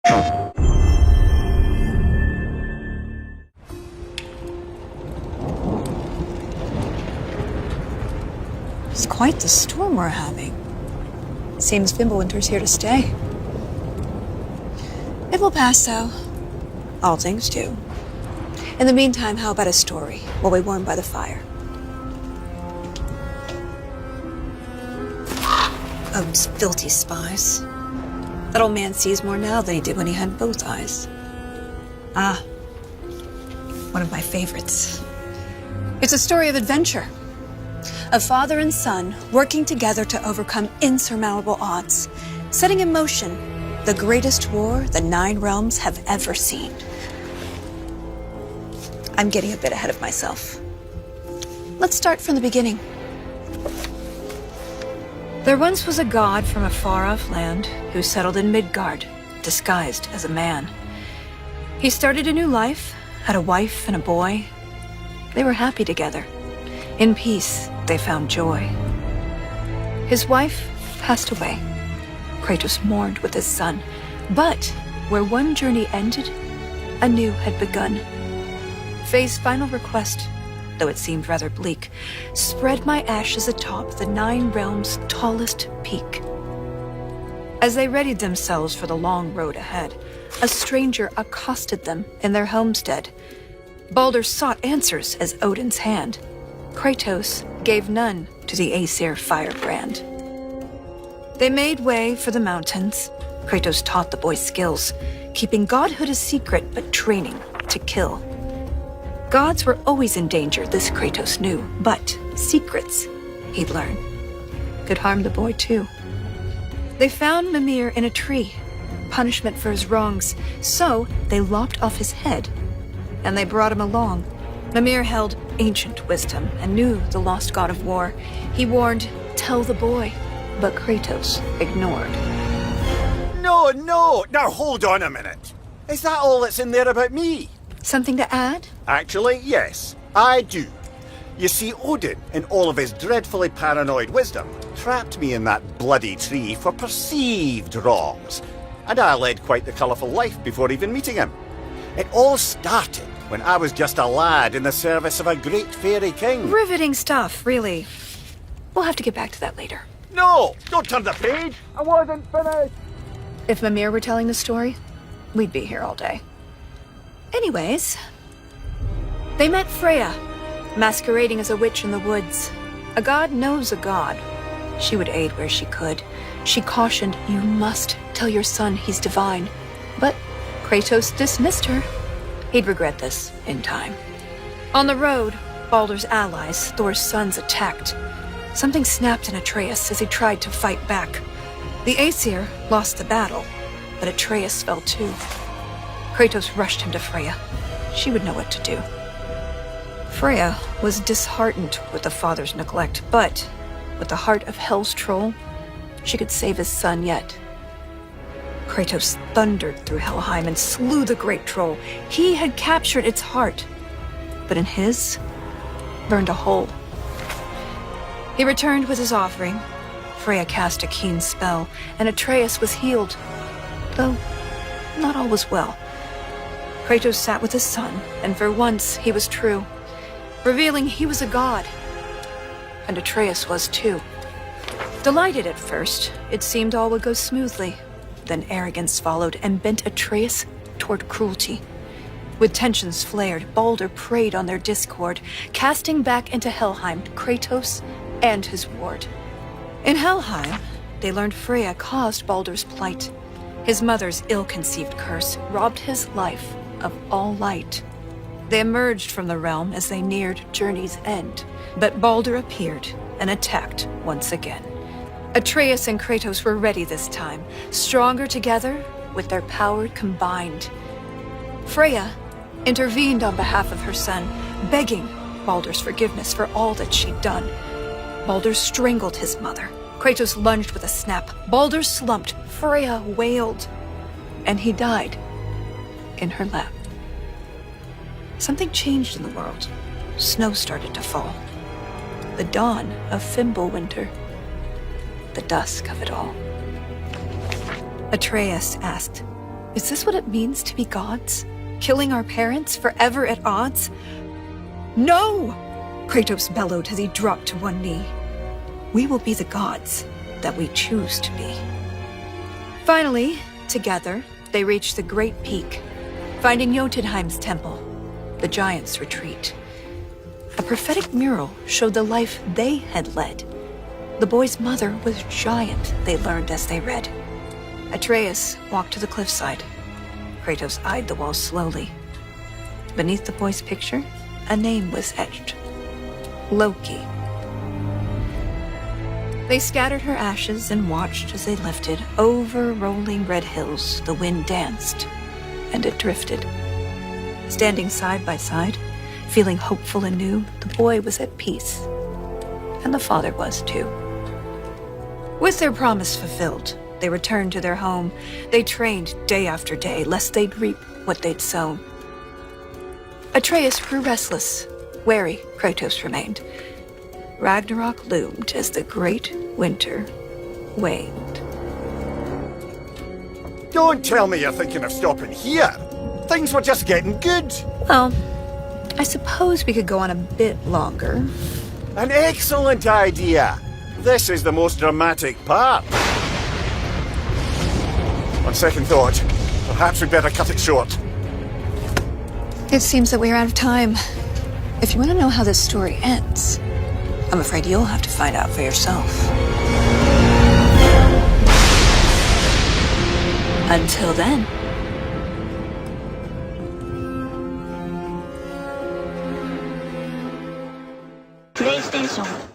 It's quite the storm we're having. Seems Fimbulwinter's here to stay. It will pass, though. All things do. In the meantime, how about a story while we warm by the fire? Those filthy spies. That old man sees more now than he did when he had both eyes. Ah, one of my favorites. It's a story of adventure. A father and son working together to overcome insurmountable odds, setting in motion the greatest war the 9 realms have ever seen. I'm getting a bit ahead of myself. Let's start from the beginning. There once was a god from a far-off land who settled in Midgard, disguised as a man. He started a new life, had a wife and a boy. They were happy together. In peace, they found joy. His wife passed away. Kratos mourned with his son. But where one journey ended, a new had begun. Faye's final request, though it seemed rather bleak, spread my ashes atop the 9 realms' tallest peak. As they readied themselves for the long road ahead, a stranger accosted them in their homestead. Baldur sought answers as Odin's hand. Kratos gave none to the Aesir firebrand. They made way for the mountains. Kratos taught the boy skills, keeping godhood a secret but training to kill. Gods were always in danger, this Kratos knew, but secrets, he'd learn, could harm the boy too. They found Mimir in a tree, punishment for his wrongs, so they lopped off his head, and they brought him along. Mimir held ancient wisdom and knew the lost god of war. He warned, "Tell the boy," but Kratos ignored. No, now hold on a minute. Is that all that's in there about me? Something to add? Actually, yes, I do. You see, Odin, in all of his dreadfully paranoid wisdom, trapped me in that bloody tree for perceived wrongs, and I led quite the colourful life before even meeting him. It all started when I was just a lad in the service of a great fairy king. Riveting stuff, really. We'll have to get back to that later. No, don't turn the page. I wasn't finished. If Mimir were telling the story, we'd be here all day. Anyways, they met Freya, masquerading as a witch in the woods. A god knows a god. She would aid where she could. She cautioned, "You must tell your son he's divine." But Kratos dismissed her. He'd regret this in time. On the road, Baldur's allies, Thor's sons, attacked. Something snapped in Atreus as he tried to fight back. The Aesir lost the battle, but Atreus fell too. Kratos rushed him to Freya. She would know what to do. Freya was disheartened with the father's neglect, but with the heart of Hell's troll, she could save his son yet. Kratos thundered through Helheim and slew the great troll. He had captured its heart, but in his burned a hole. He returned with his offering. Freya cast a keen spell, and Atreus was healed, though not all was well. Kratos sat with his son, and for once he was true, revealing he was a god, and Atreus was too. Delighted at first, it seemed all would go smoothly. Then arrogance followed and bent Atreus toward cruelty. With tensions flared, Baldur preyed on their discord, casting back into Helheim Kratos and his ward. In Helheim, they learned Freya caused Baldur's plight. His mother's ill-conceived curse robbed his life of all light. They emerged from the realm as they neared journey's end, but Baldur appeared and attacked once again. Atreus and Kratos were ready this time, stronger together with their power combined. Freya intervened on behalf of her son, begging Baldur's forgiveness for all that she'd done. Baldur strangled his mother. Kratos lunged with a snap. Baldur slumped. Freya wailed. And he died in her lap. Something changed in the world. Snow started to fall. The dawn of Fimbulwinter. The dusk of it all. Atreus asked, Is this what it means to be gods? Killing our parents forever at odds? No! Kratos bellowed as he dropped to one knee. We will be the gods that we choose to be. Finally, together, they reached the Great Peak, finding Jotunheim's temple, the giants' retreat. A prophetic mural showed the life they had led. The boy's mother was giant, they learned as they read. Atreus walked to the cliffside. Kratos eyed the wall slowly. Beneath the boy's picture, a name was etched. Loki. They scattered her ashes and watched as they lifted. Over rolling red hills, the wind danced, and it drifted. Standing side by side, feeling hopeful and new, the boy was at peace. And the father was too. With their promise fulfilled, they returned to their home. They trained day after day, lest they'd reap what they'd sown. Atreus grew restless. Wary, Kratos remained. Ragnarok loomed as the great winter waned. Don't tell me you're thinking of stopping here. Things were just getting good. Well, I suppose we could go on a bit longer. An excellent idea. This is the most dramatic part. On second thought, perhaps we'd better cut it short. It seems that we're out of time. If you want to know how this story ends, I'm afraid you'll have to find out for yourself. Until then. PlayStation